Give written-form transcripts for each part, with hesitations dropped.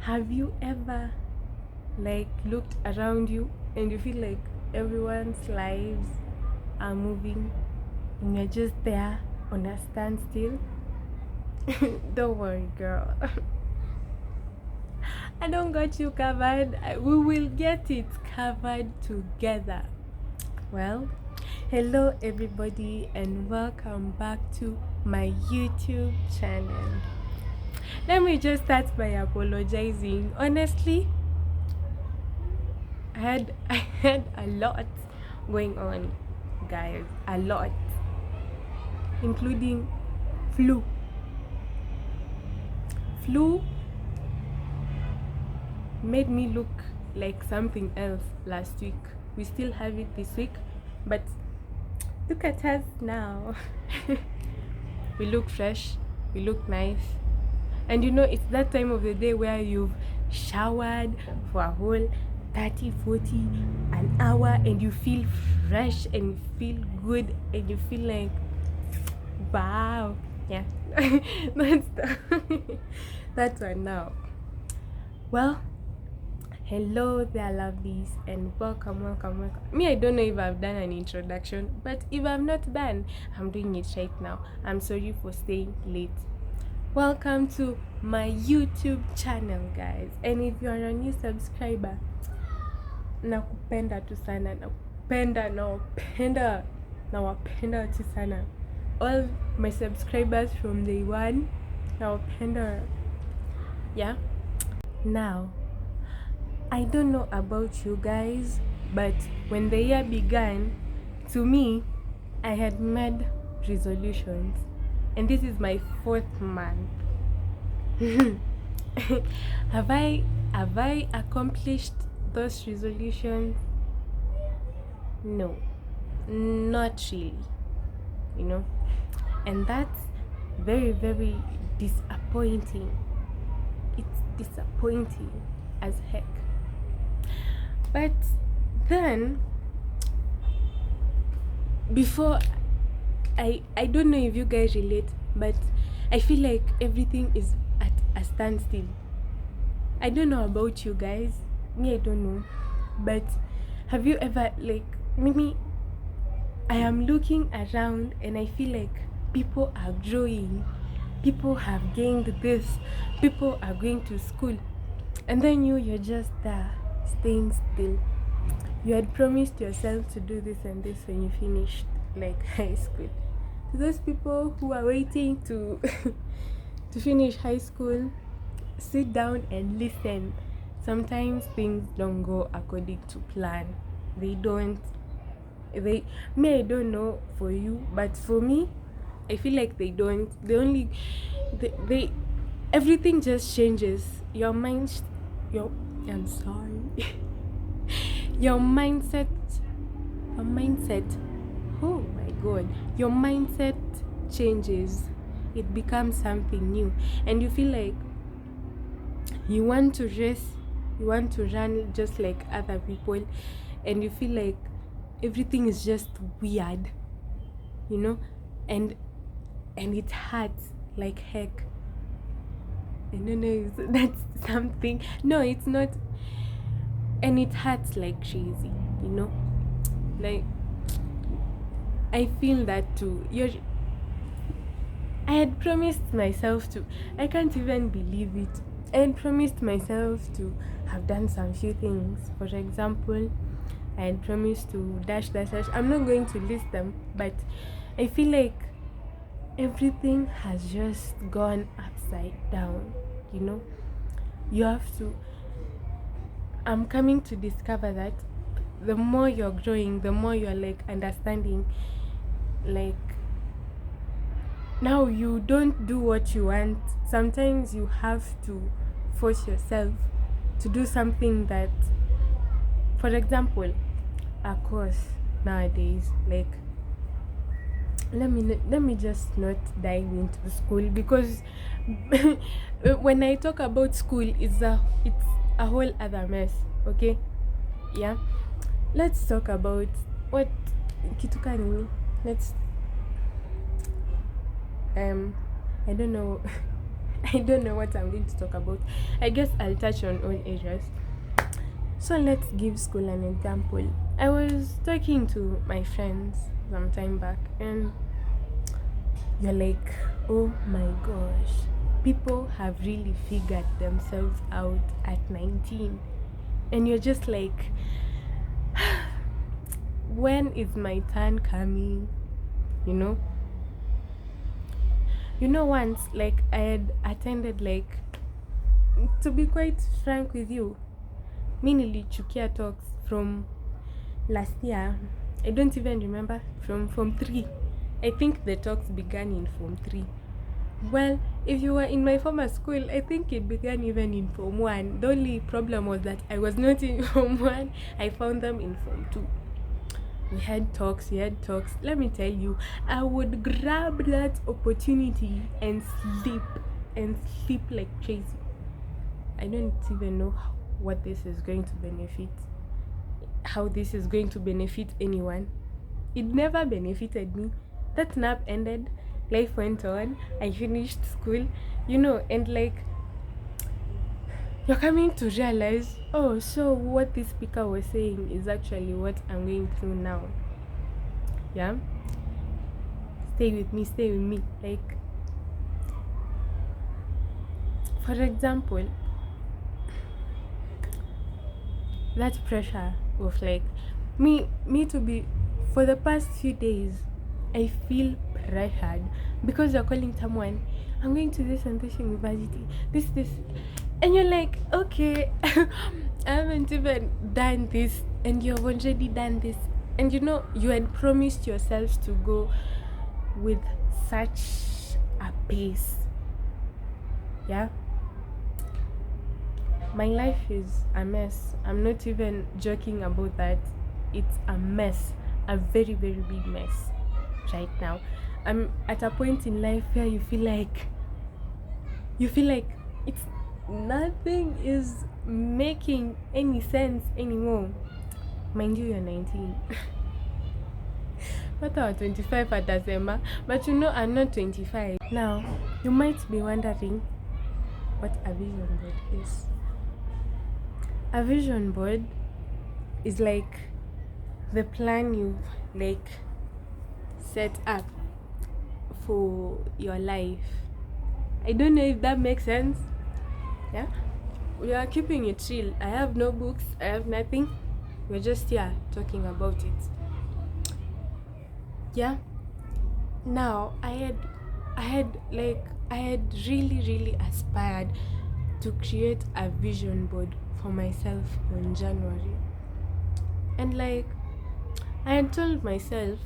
Have you ever like looked around you and you feel like everyone's lives are moving and you're just there on a standstill? Don't worry, girl. I don't got you covered. We will get it covered together. Well, hello everybody and welcome back to my YouTube channel. Let me just start by apologizing. Honestly, I had a lot going on, guys. A lot, including flu. Flu made me look like something else last week. We still have it this week, but look at us now. We look fresh, we look nice. And it's that time of the day where you've showered for a whole 30, 40, an hour, and you feel fresh and you feel good and you feel like, wow. Yeah, that's one now. Well, hello there, lovelies, and welcome. Me, I don't know if I've done an introduction, but if I've not done, I'm doing it right now. I'm sorry for staying late. Welcome to my YouTube channel, guys. And if you're a new subscriber, nakupenda tu sana, nawapenda tu sana. All my subscribers from day one, nawapenda. Yeah. Now, I don't know about you guys, but when the year began, to me, I had made resolutions, and this is my 4th month. have I accomplished those resolutions? No, not really. And that's very, very disappointing. It's disappointing as heck. But then, before, I don't know if you guys relate, but I feel like everything is at a standstill. I don't know about you guys. Me, I don't know. But have you ever, like, maybe I am looking around and I feel like people are growing, people have gained this, people are going to school, and then you're just there, staying still. You had promised yourself to do this and this when you finished, like, high school. To those people who are waiting to to finish high school, sit down and listen. Sometimes things don't go according to plan. They don't. I don't know for you, but for me, I feel like they don't. They everything just changes. I'm sorry. Your mindset, oh my god, your mindset changes. It becomes something new, and you feel like you want to race, you want to run just like other people, and you feel like everything is just weird, and it hurts like heck. I don't know if that's something. No, it's not. And it hurts like crazy, like, I feel that too. I had promised myself to, I can't even believe it. I had promised myself to have done some few things. For example, I had promised to dash. I'm not going to list them, but I feel like everything has just gone upside down. You have to. I'm coming to discover that the more you're growing, the more you're like understanding, like, now you don't do what you want. Sometimes you have to force yourself to do something that, for example, a course nowadays, like, let me just not dive into school, because when I talk about school, it's a whole other mess. Okay, yeah. Let's talk about what kitu gani? Let's I don't know. I don't know what I'm going to talk about. I guess I'll touch on all areas. So let's give school an example. I was talking to my friends some time back, and you're like, oh my gosh, people have really figured themselves out at 19. And you're just like, when is my turn coming? You know? Once, like, I had attended, like, to be quite frank with you, mi nilichukia talks from last year. I don't even remember, from Form 3. I think the talks began in Form 3. Well, if you were in my former school, I think it began even in Form 1. The only problem was that I was not in Form 1. I found them in Form 2. We had talks. Let me tell you, I would grab that opportunity and sleep like crazy. I don't even know what this is going to benefit, how this is going to benefit anyone. It never benefited me. That nap ended, life went on, I finished school, and like, you're coming to realize, oh, so what this speaker was saying is actually what I'm going through now. Yeah? Stay with me. Like, for example, that pressure of like me to be, for the past few days, I feel pressured because you're calling someone, I'm going to this and this university, this, and you're like, okay, I haven't even done this, and you've already done this, and you had promised yourself to go with such a pace. Yeah, my life is a mess. I'm not even joking about that. It's a mess, a very, very big mess right now. I'm at a point in life where you feel like it's nothing is making any sense anymore. Mind you, you're 19. What are 25 at December? But I'm not 25. Now, you might be wondering what a vision board is. A vision board is like the plan you like set up for your life. I don't know if that makes sense. Yeah, we are keeping it chill. I have no books, I have nothing. We're just here talking about it. Yeah. Now I had really, really aspired to create a vision board for myself in January. And like, I had told myself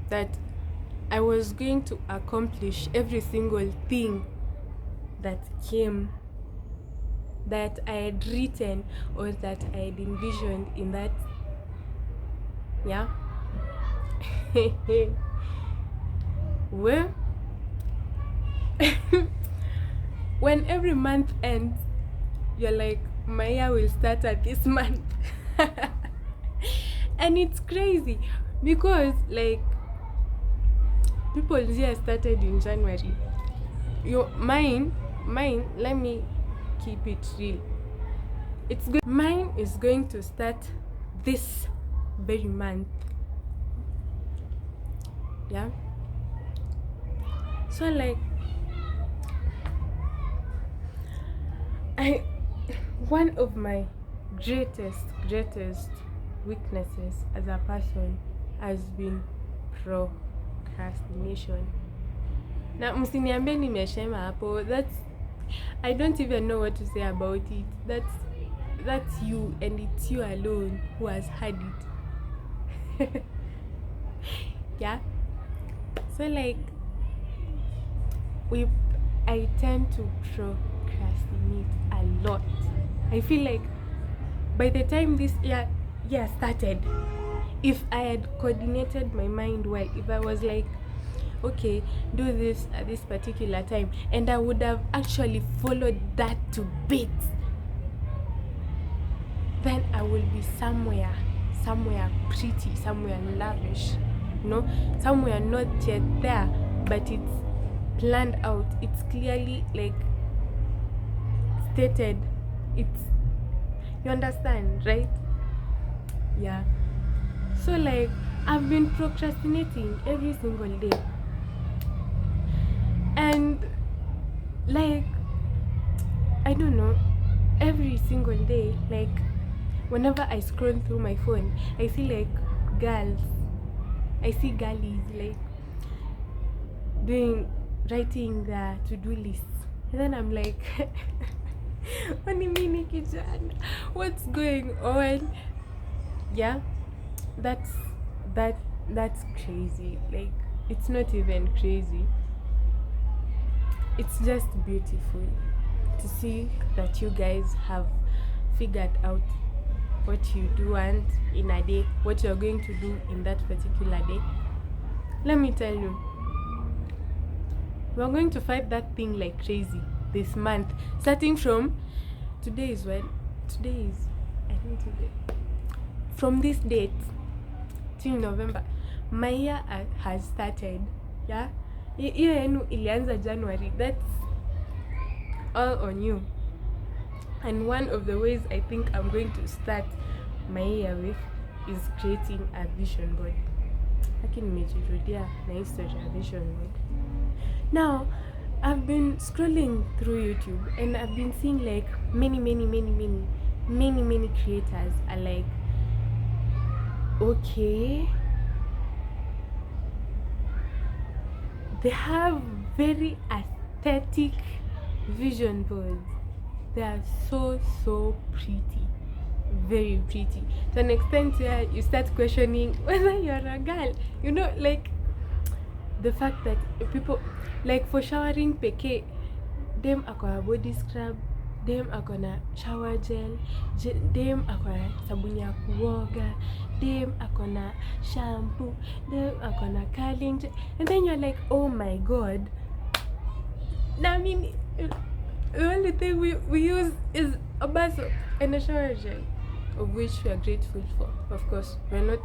that I was going to accomplish every single thing that came, that I had written or that I had envisioned in that. Yeah. Well, when every month ends, you're like, my year will start at this month. And it's crazy because like people's year started in January. Mine, let me keep it real. Mine is going to start this very month. Yeah. So like, one of my greatest weaknesses as a person has been procrastination. Now, msiniambie nimeshema hapo. I don't even know what to say about it. That's you, and it's you alone who has had it. Yeah. So like, I tend to procrastinate a lot. I feel like by the time this year started, if I had coordinated my mind well, if I was like, okay, do this at this particular time, and I would have actually followed that to bits, then I will be somewhere pretty, somewhere lavish, somewhere not yet there, but it's planned out. It's clearly like stated. It's, you understand, right? Yeah. So like I've been procrastinating every single day. And like I don't know, every single day, like whenever I scroll through my phone, I see like girls, I see girlies like doing writing the to-do lists. And then I'm like, "Oni mini kijana, what's going on?" Yeah, that's that that's crazy. Like it's not even crazy. It's just beautiful to see that you guys have figured out what you do want in a day, what you're going to do in that particular day. Let me tell you, we're going to fight that thing like crazy this month. Starting from today is when? Today is, I think today. From this date till November, my year has started. Yeah? Hiyo yenu ilianza January. That's all on you. And one of the ways I think I'm going to start my year with is creating a vision board. Lakini nimejirudia na history ya vision board. Now, I've been scrolling through YouTube and I've been seeing like many creators are like, okay, they have very aesthetic vision boards. They are so pretty, very pretty, to an extent where you start questioning whether you're a girl. You know, like the fact that people, like for showering peke, dem akona body scrub, dem akona shower gel, dem akona sabuni ya kuoga, dem akona shampoo, dem akona curling gel. And then you're like, oh my god. Now I mean, the only thing we use is a bar soap and a shower gel, of which we are grateful for. Of course, we're not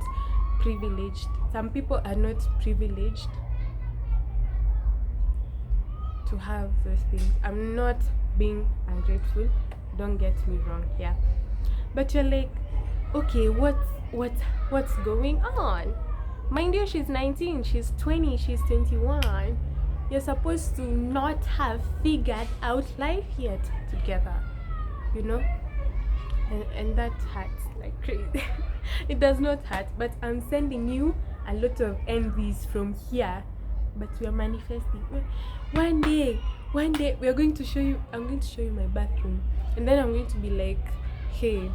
privileged. Some people are not privileged to have those things. I'm not being ungrateful, don't get me wrong here. But you're like, okay, what's going on? Mind you, she's 19, she's 20, she's 21. You're supposed to not have figured out life yet together, you know? And that hurts like crazy. It does not hurt, but I'm sending you a lot of envies from here. But we are manifesting. One day we are going to show you, I'm going to show you my bathroom. And then I'm going to be like, hey.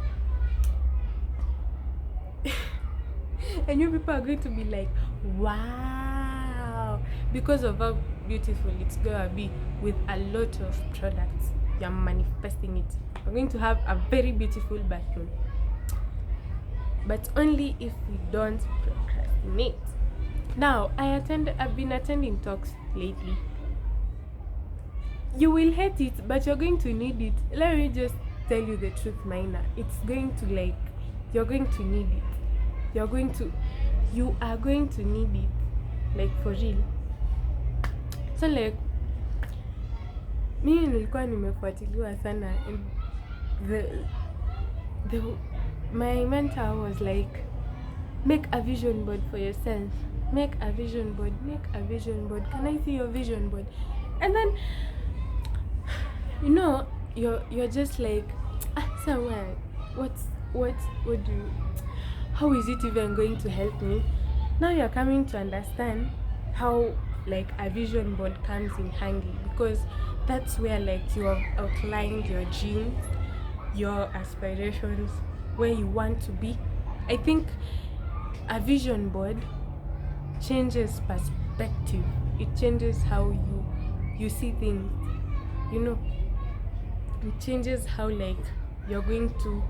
And you people are going to be like, wow. Because of how beautiful it's gonna be with a lot of products. You're manifesting it. We're going to have a very beautiful bathroom. But only if we don't procrastinate. Now, I've been attending talks lately. You will hate it, but you're going to need it. Let me just tell you the truth, Maina. It's going to like, you're going to need it. You are going to need it. Like for real. So like, mimi nilikuwa nimefuatiliwa sana and my mentor was like, make a vision board for yourself. Make a vision board. Can I see your vision board? And then, you know, you're just like, someone, what do you, how is it even going to help me? Now you're coming to understand how like a vision board comes in handy, because that's where like you have outlined your dreams, your aspirations, where you want to be. I think a vision board changes perspective. It changes how you see things, you know. It changes how like you're going to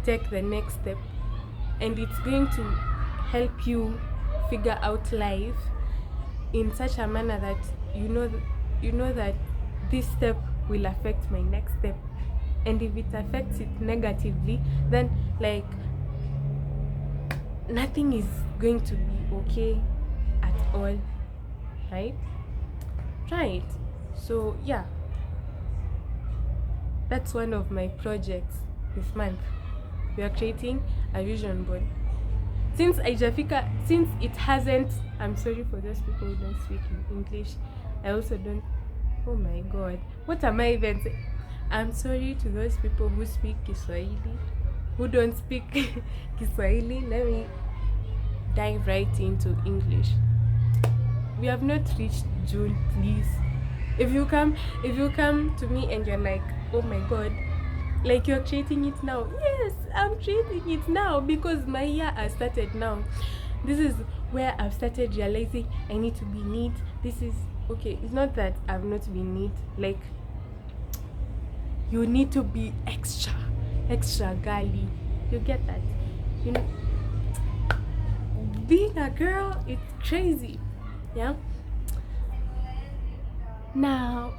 take the next step, and it's going to help you figure out life in such a manner that you know that this step will affect my next step. And if it affects it negatively, then like nothing is going to be okay at all, right? try it. So yeah, that's one of my projects this month. We are creating a vision board. Since Ajafika, since it hasn't, I'm sorry for those people who don't speak in English. I also don't. Oh my God, what am I even saying? I'm sorry to those people who speak Kiswahili, who don't speak Kiswahili. Let me dive right into English. We have not reached June, please. If you come to me and you're like, oh my God, like you're creating it now. Yes, I'm creating it now because my year has started now. This is where I've started realizing I need to be neat. This is okay. It's not that I've not been neat. Like, you need to be extra girly. You get that? You know, being a girl, it's crazy. Yeah. Now,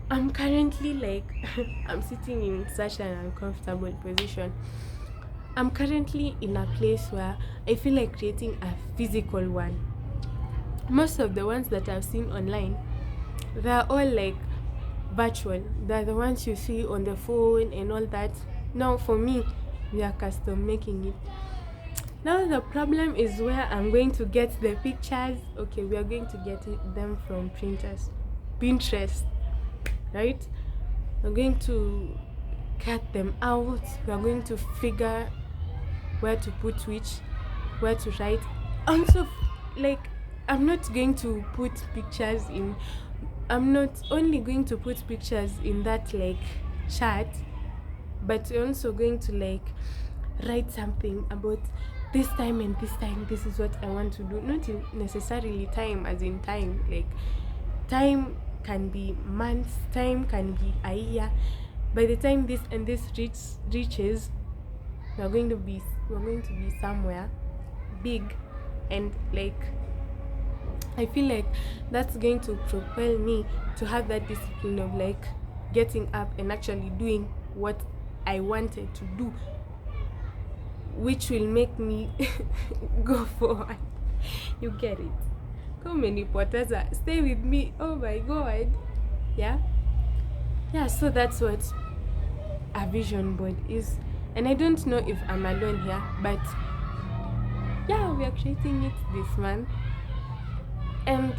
I'm currently like, I'm sitting in such an uncomfortable position. I'm currently in a place where I feel like creating a physical one. Most of the ones that I've seen online, they're all like virtual. They're the ones you see on the phone and all that. Now, for me, we are custom making it. Now, the problem is where I'm going to get the pictures. Okay, we are going to get them from printers, Pinterest, right? We're going to cut them out. We're going to figure where to put which, where to write. Also, like, I'm not going to put pictures in. I'm not only going to put pictures in that like chat, but we're also going to like write something about this time and this time. This is what I want to do. Not necessarily time, as in time. Like, time can be months. Time can be a year. By the time this and this reaches, we're going to be somewhere big, and like I feel like that's going to propel me to have that discipline of like getting up and actually doing what I wanted to do, which will make me go forward. You get it? Come many Potasa, stay with me. Oh my God. Yeah? Yeah, so that's what a vision board is. And I don't know if I'm alone here, but yeah, we are creating it this month. And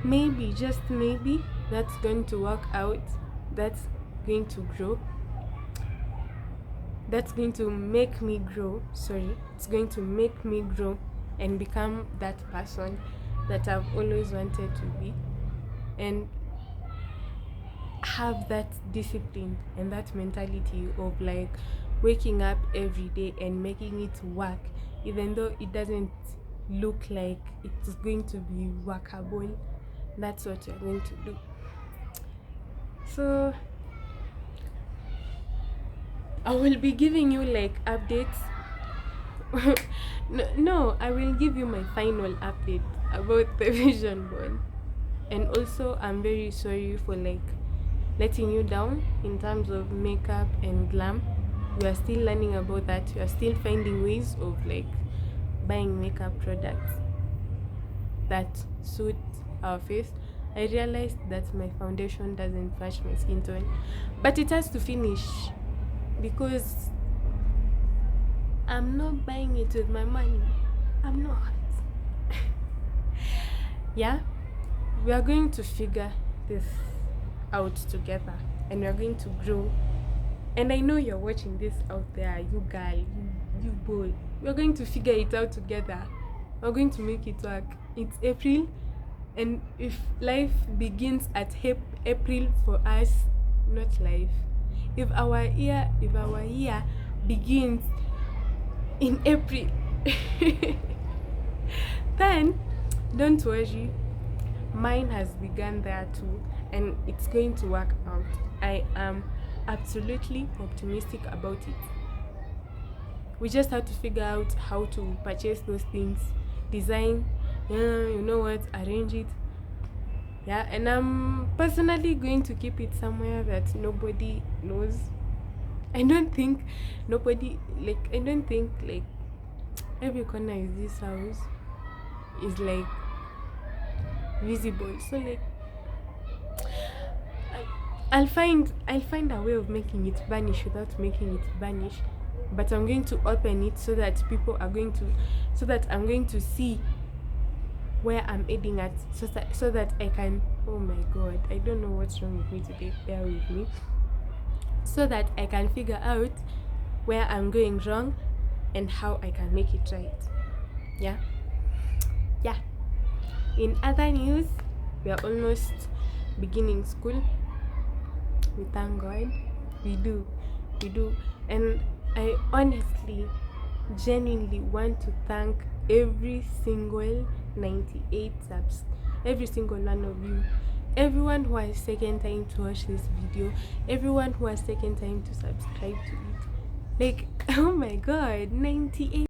maybe, just maybe, that's going to work out. That's going to grow. That's going to make me grow. Sorry. It's going to make me grow and become that person that I've always wanted to be. And have that discipline and that mentality of like waking up every day and making it work, even though it doesn't look like it's going to be workable. That's what you're going to do. So I will be giving you like updates. No, I will give you my final update about the vision board. And also, I'm very sorry for like letting you down in terms of makeup and glam. We are still learning about that. We are still finding ways of like buying makeup products that suit our face. I realized that my foundation doesn't match my skin tone, but it has to finish because I'm not buying it with my money. I'm not. Yeah, we are going to figure this out together and we are going to grow. And I know you're watching this out there, you girl, you boy. We're going to figure it out together. We're going to make it work. It's April, and if life begins at April for us, not life. If our year begins in April, then don't worry. Mine has begun there too, and it's going to work out. I am absolutely optimistic about it. We just have to figure out how to purchase those things, design, you know what, arrange it. Yeah, and I'm personally going to keep it somewhere that nobody knows. I don't think I don't think like every corner is this house is like visible. So like I'll find a way of making it vanish without making it vanish. But I'm going to open it so that I'm going to see where I'm aiding at, so that I can, oh my god, I don't know what's wrong with me today. Bear with me. So that I can figure out where I'm going wrong and how I can make it right. Yeah. Yeah. In other news, we are almost beginning school. We thank God. We do. We do. And I honestly, genuinely want to thank every single 98 subs, every single one of you, everyone who has taken time to watch this video, everyone who has taken time to subscribe to it. Like, oh my god, 98